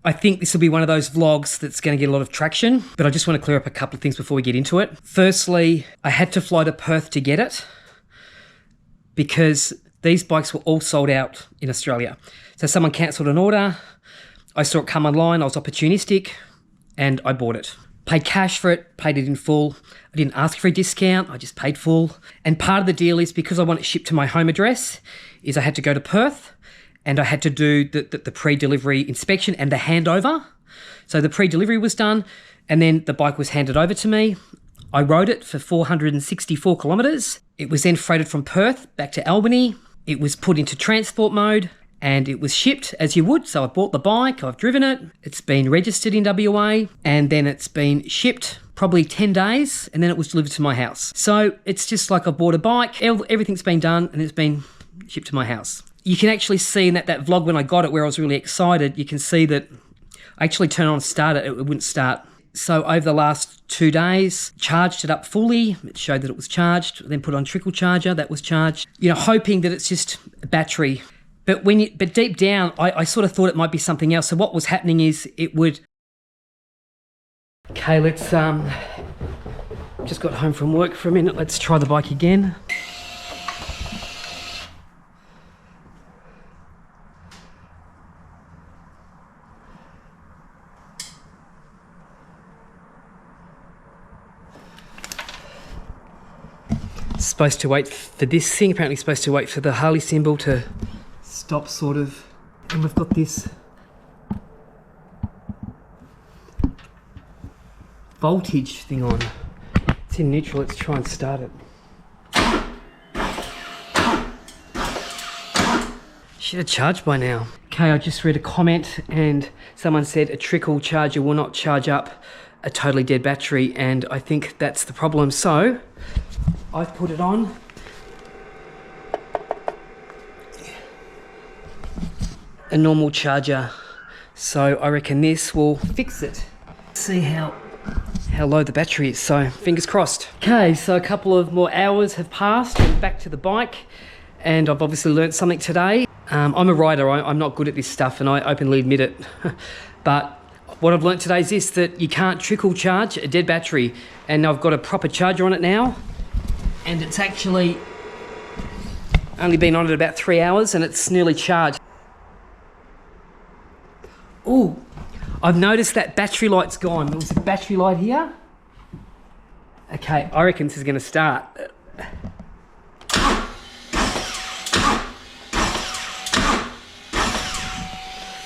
I think this will be one of those vlogs that's going to get a lot of traction, but I just want to clear up a couple of things before we get into it. Firstly, I had to fly to Perth to get it because these bikes were all sold out in Australia. So someone cancelled an order. I saw it come online. I was opportunistic and I bought it. Paid cash for it, paid it in full. I didn't ask for a discount, I just paid full. And part of the deal is because I want it shipped to my home address, is I had to go to Perth and I had to do the pre-delivery inspection and the handover. So the pre-delivery was done and then the bike was handed over to me. I rode it for 464 kilometres. It was then freighted from Perth back to Albany. It was put into transport mode and it was shipped as you would. So I bought the bike, I've driven it, it's been registered in WA, and then it's been shipped probably 10 days, and then it was delivered to my house. So it's just like I bought a bike, everything's been done, and it's been shipped to my house. You can actually see in that vlog when I got it, where I was really excited, you can see that I actually turned on and started, it wouldn't start. So over the last 2 days, charged it up fully. It showed that it was charged, then put on trickle charger, that was charged. You know, hoping that it's just a battery. But deep down, I sort of thought it might be something else. So what was happening is it would... Okay, let's... Just got home from work for a minute. Let's try the bike again. Supposed to wait for this thing, apparently supposed to wait for the Harley symbol to stop sort of, and we've got this voltage thing on. It's in neutral, let's try and start it. Should have charged by now. Okay, I just read a comment and someone said a trickle charger will not charge up a totally dead battery, and I think that's the problem. So I've put it on. A normal charger. So I reckon this will fix it. See how low the battery is, so fingers crossed. Okay, so a couple of more hours have passed and back to the bike, and I've obviously learnt something today. I'm a rider, I'm not good at this stuff and I openly admit it. But what I've learnt today is this, that you can't trickle charge a dead battery, and I've got a proper charger on it now. And it's actually only been on it about 3 hours and it's nearly charged. Oh, I've noticed that battery light's gone. There was a battery light here. Okay, I reckon this is gonna start.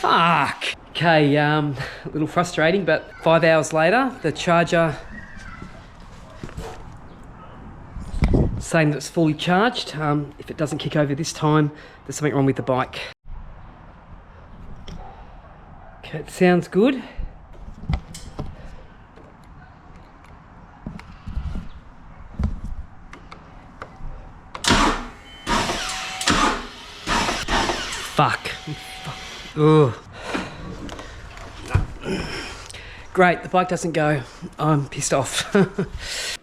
Fuck. Okay, a little frustrating, but 5 hours later, the charger saying that it's fully charged. If it doesn't kick over this time, there's something wrong with the bike. Okay, it sounds good. Fuck. Ugh. Great, the bike doesn't go. I'm pissed off.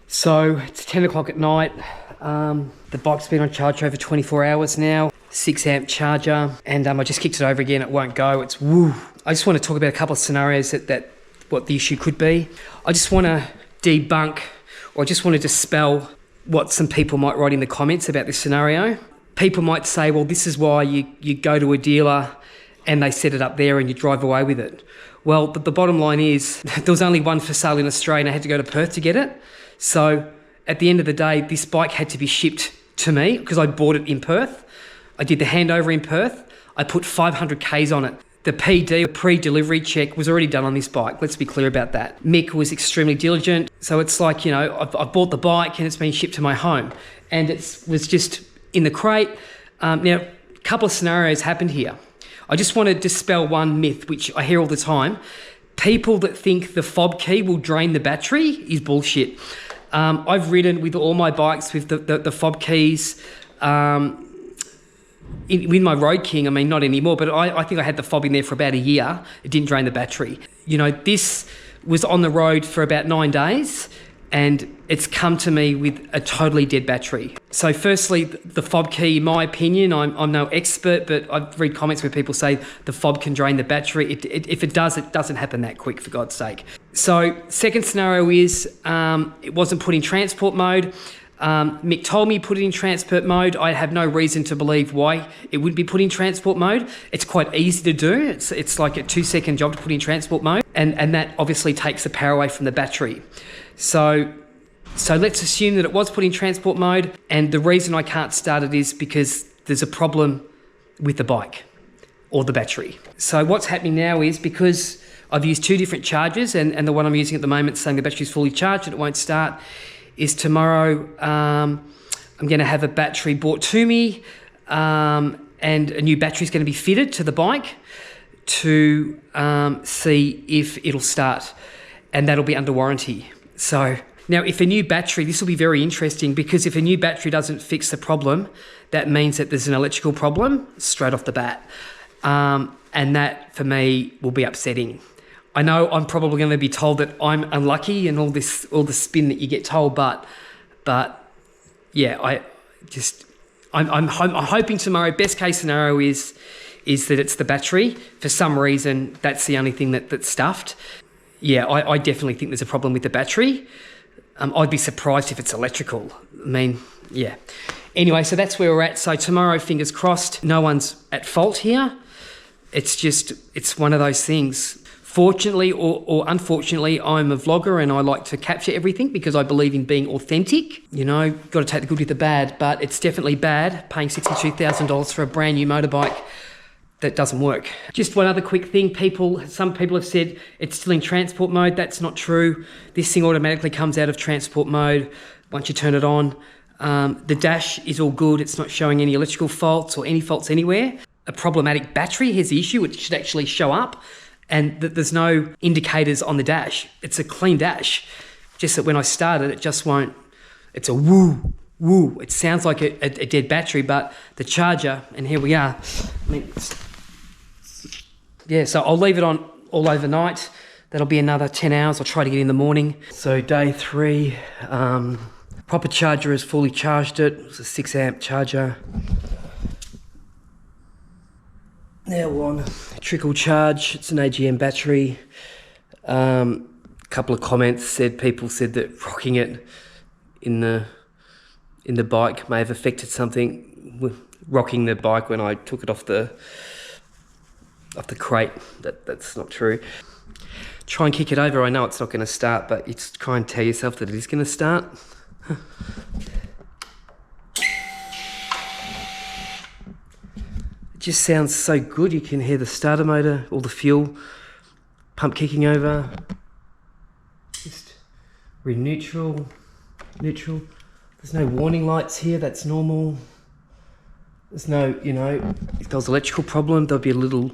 So it's 10 o'clock at night. The bike's been on charge for over 24 hours now. 6 amp charger, and I just kicked it over again. It won't go. It's woo. I just want to talk about a couple of scenarios that what the issue could be. I just want to debunk, or I just want to dispel what some people might write in the comments about this scenario. People might say, well, this is why you go to a dealer and they set it up there and you drive away with it. Well, but the bottom line is there was only one for sale in Australia and I had to go to Perth to get it. So at the end of the day, this bike had to be shipped to me because I bought it in Perth. I did the handover in Perth. I put 500 Ks on it. The PD, pre-delivery check, was already done on this bike. Let's be clear about that. Mick was extremely diligent. So it's like, you know, I've bought the bike and it's been shipped to my home. And it was just in the crate. Now, a couple of scenarios happened here. I just want to dispel one myth, which I hear all the time. People that think the fob key will drain the battery is bullshit. I've ridden with all my bikes with the fob keys. With my Road King, I mean, not anymore, but I think I had the fob in there for about a year. It didn't drain the battery. You know, this was on the road for about 9 days and it's come to me with a totally dead battery. So firstly, the fob key, in my opinion, I'm no expert, but I've read comments where people say the fob can drain the battery. If it does, it doesn't happen that quick, for God's sake. So second scenario is it wasn't put in transport mode. Mick told me put it in transport mode. I have no reason to believe why it would be put in transport mode. It's quite easy to do. It's like a 2-second job to put in transport mode, and that obviously takes the power away from the battery. So let's assume that it was put in transport mode, and the reason I can't start it is because there's a problem with the bike or the battery. So what's happening now is, because I've used 2 different chargers, and the one I'm using at the moment saying the battery's fully charged and it won't start, is tomorrow I'm going to have a battery brought to me, and a new battery is going to be fitted to the bike to see if it'll start, and that'll be under warranty. So now, if a new battery, this will be very interesting, because if a new battery doesn't fix the problem, that means that there's an electrical problem straight off the bat. And that, for me, will be upsetting. I know I'm probably going to be told that I'm unlucky and all the spin that you get told, but yeah, I'm hoping tomorrow, best case scenario is that it's the battery. For some reason, that's the only thing that's stuffed. Yeah, I definitely think there's a problem with the battery. I'd be surprised if it's electrical. I mean, yeah. Anyway, so that's where we're at. So tomorrow, fingers crossed, no one's at fault here. It's one of those things. Fortunately or unfortunately, I'm a vlogger and I like to capture everything because I believe in being authentic. You know, got to take the good with the bad, but it's definitely bad paying $62,000 for a brand new motorbike that doesn't work. Just one other quick thing, some people have said it's still in transport mode. That's not true. This thing automatically comes out of transport mode once you turn it on. The dash is all good. It's not showing any electrical faults or any faults anywhere. A problematic battery, here's the issue. It should actually show up, and there's no indicators on the dash. It's a clean dash. Just that when I start it, it just won't. It's a woo. It sounds like a dead battery, but the charger, and here we are. I mean, yeah, so I'll leave it on all overnight. That'll be another 10 hours. I'll try to get in the morning. So day 3, proper charger has fully charged it. It's a 6 amp charger. Now on trickle charge. It's an AGM battery. Couple of comments people said that rocking it in the bike may have affected something with rocking the bike when I took it off the crate. That's not true. Try and kick it over. I know it's not going to start, but you just try and tell yourself that it is going to start. It just sounds so good. You can hear the starter motor, all the fuel pump kicking over. Just neutral. There's no warning lights here. That's normal. There's no, if there was an electrical problem, there'll be a little,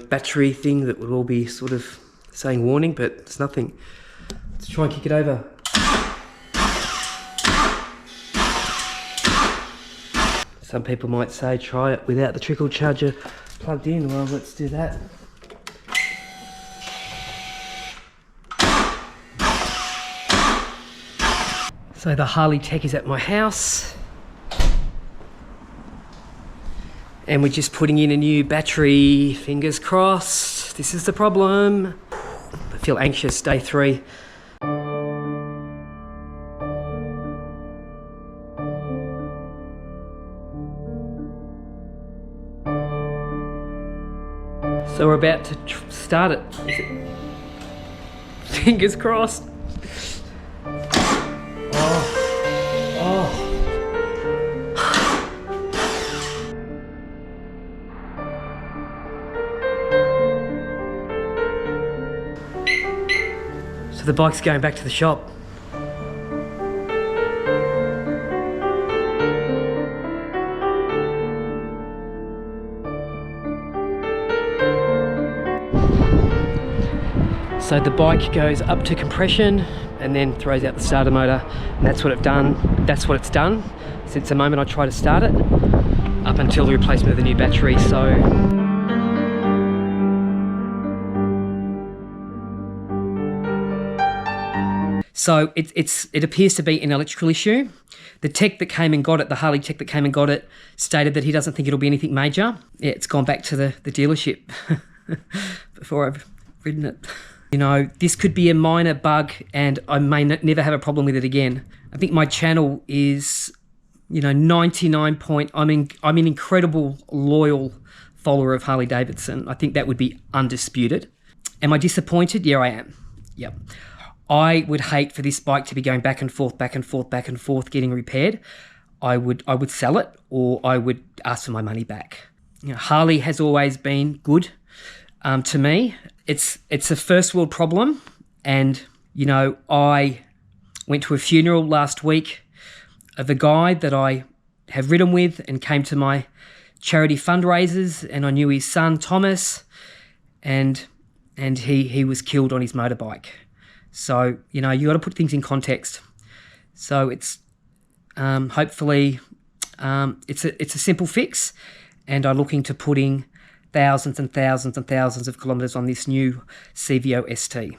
battery thing that would all be sort of saying warning, but there's nothing. Let's try and kick it over. Some people might say try it without the trickle charger plugged in. Well, let's do that. So the Harley Tech is at my house. And we're just putting in a new battery, fingers crossed. This is the problem. I feel anxious, day 3. So we're about to start it. Fingers crossed. So the bike's going back to the shop. So the bike goes up to compression and then throws out the starter motor. And that's what it's done since the moment I tried to start it up until the replacement of the new battery. So it appears to be an electrical issue. The tech that came and got it, the Harley tech that came and got it, stated that he doesn't think it'll be anything major. Yeah, it's gone back to the dealership before I've ridden it. You know, this could be a minor bug and I may never have a problem with it again. I think my channel is, you know, 99 point. I'm an incredible loyal follower of Harley Davidson. I think that would be undisputed. Am I disappointed? Yeah, I am. Yep. I would hate for this bike to be going back and forth, getting repaired. I would sell it, or I would ask for my money back. You know, Harley has always been good to me. It's a first world problem, and you know, I went to a funeral last week of a guy that I have ridden with and came to my charity fundraisers, and I knew his son Thomas, and he was killed on his motorbike. So, you know, you got to put things in context. So it's hopefully it's a simple fix, and I'm looking to putting thousands and thousands and thousands of kilometres on this new CVO ST.